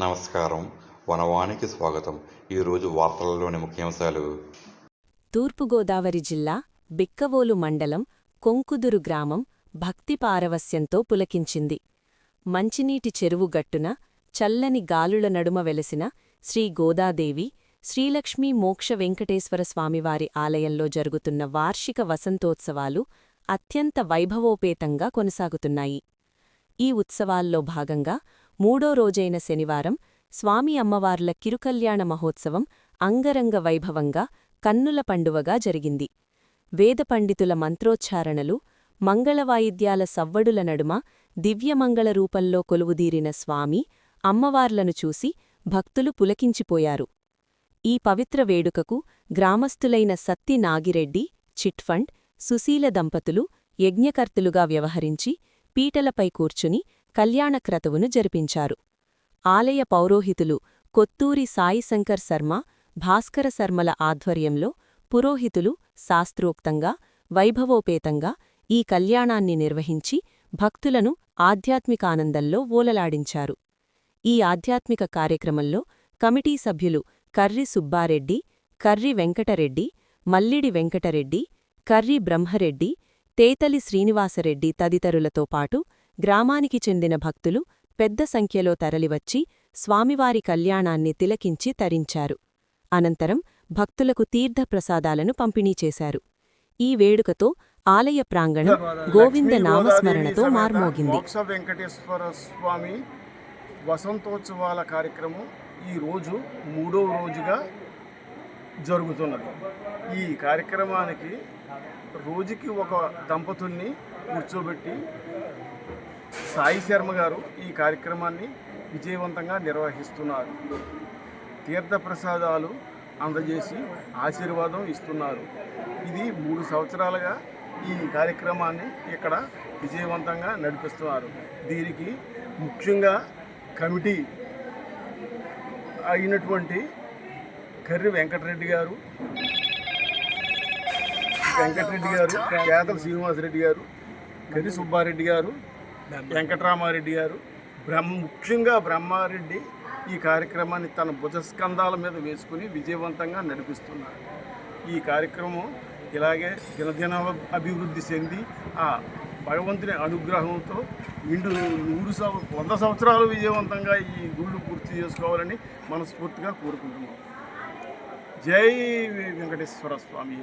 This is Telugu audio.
నమస్కారం. వనవానికి స్వాగతం. ఈరోజు వార్తలలోని ముఖ్యాంశాలు. తూర్పుగోదావరి జిల్లా బిక్కవోలు మండలం కొంకుదురు గ్రామం భక్తి పారవస్యంతో పులకించింది. మంచినీటి చెరువు గట్టున చల్లని గాలుల నడుమ వెలసిన శ్రీ గోదాదేవి శ్రీలక్ష్మీ మోక్ష వెంకటేశ్వర స్వామివారి ఆలయంలో జరుగుతున్న వార్షిక వసంతోత్సవాలు అత్యంత వైభవోపేతంగా కొనసాగుతున్నాయి. ఈ ఉత్సవాల్లో భాగంగా మూడో రోజైన శనివారం స్వామి అమ్మవార్ల కిరుకల్యాణ మహోత్సవం అంగరంగ వైభవంగా కన్నుల పండువగా జరిగింది. వేదపండితుల మంత్రోచ్చారణలు, మంగళవాయిద్యాల సవ్వడుల నడుమ దివ్యమంగళ రూపంలో కొలువుదీరిన స్వామి అమ్మవార్లను చూసి భక్తులు పులకించిపోయారు. ఈ పవిత్ర వేడుకకు గ్రామస్థులైన సత్తి నాగిరెడ్డి, చిట్ఫండ్, సుశీల దంపతులు యజ్ఞకర్తలుగా వ్యవహరించి పీటలపై కూర్చుని కళ్యాణక్రతువును జరిపించారు. ఆలయ పౌరోహితులు కొత్తూరి సాయిశంకర్ శర్మ, భాస్కర శర్మల ఆధ్వర్యంలో పురోహితులు శాస్త్రోక్తంగా, వైభవోపేతంగా ఈ కళ్యాణాన్ని నిర్వహించి భక్తులను ఆధ్యాత్మికానందంలో ఓలలాడించారు. ఈ ఆధ్యాత్మిక కార్యక్రమంలో కమిటీ సభ్యులు కర్రి సుబ్బారెడ్డి, కర్రి వెంకటరెడ్డి, మల్లిడి వెంకటరెడ్డి, కర్రి బ్రహ్మరెడ్డి, తేతలి శ్రీనివాసరెడ్డి తదితరులతో పాటు గ్రామానికి చెందిన భక్తులు పెద్ద సంఖ్యలో తరలివచ్చి స్వామివారి కళ్యాణాన్ని తిలకించి తరించారు. అనంతరం భక్తులకు తీర్థప్రసాదాలను పంపిణీ చేశారు. ఈ వేడుకతో ఆలయ ప్రాంగణం గోవింద నామస్మరణతో మార్మోగింది. మోక్ష వెంకటేశ్వర స్వామి వసంతోత్సవాల కార్యక్రమం ఈరోజు మూడవ రోజుగా జరుగుతున్నది. ఈ కార్యక్రమానికి రోజుకి ఒక దంపతుల్ని కూర్చోబెట్టి సాయి శర్మ గారు ఈ కార్యక్రమాన్ని విజయవంతంగా నిర్వహిస్తున్నారు. తీర్థప్రసాదాలు అందజేసి ఆశీర్వాదం ఇస్తున్నారు. ఇది 3 సంవత్సరాలుగా ఈ కార్యక్రమాన్ని ఇక్కడ విజయవంతంగా నడిపిస్తున్నారు. దీనికి ముఖ్యంగా కమిటీ అయినటువంటి కర్రి వెంకటరెడ్డి గారు, కేతల శ్రీనివాసరెడ్డి గారు, కర్రి సుబ్బారెడ్డి గారు, వెంకటరామారెడ్డి గారు, ముఖ్యంగా బ్రహ్మారెడ్డి ఈ కార్యక్రమాన్ని తన భుజస్కంధాల మీద వేసుకుని విజయవంతంగా నడిపిస్తున్నారు. ఈ కార్యక్రమం ఇలాగే దినదిన అభివృద్ధి చెంది ఆ భగవంతుని అనుగ్రహంతో 100 సంవత్సరాలు విజయవంతంగా ఈ గుళ్ళు పూర్తి చేసుకోవాలని మనస్ఫూర్తిగా కోరుకుంటున్నాం. జై వెంకటేశ్వర స్వామి.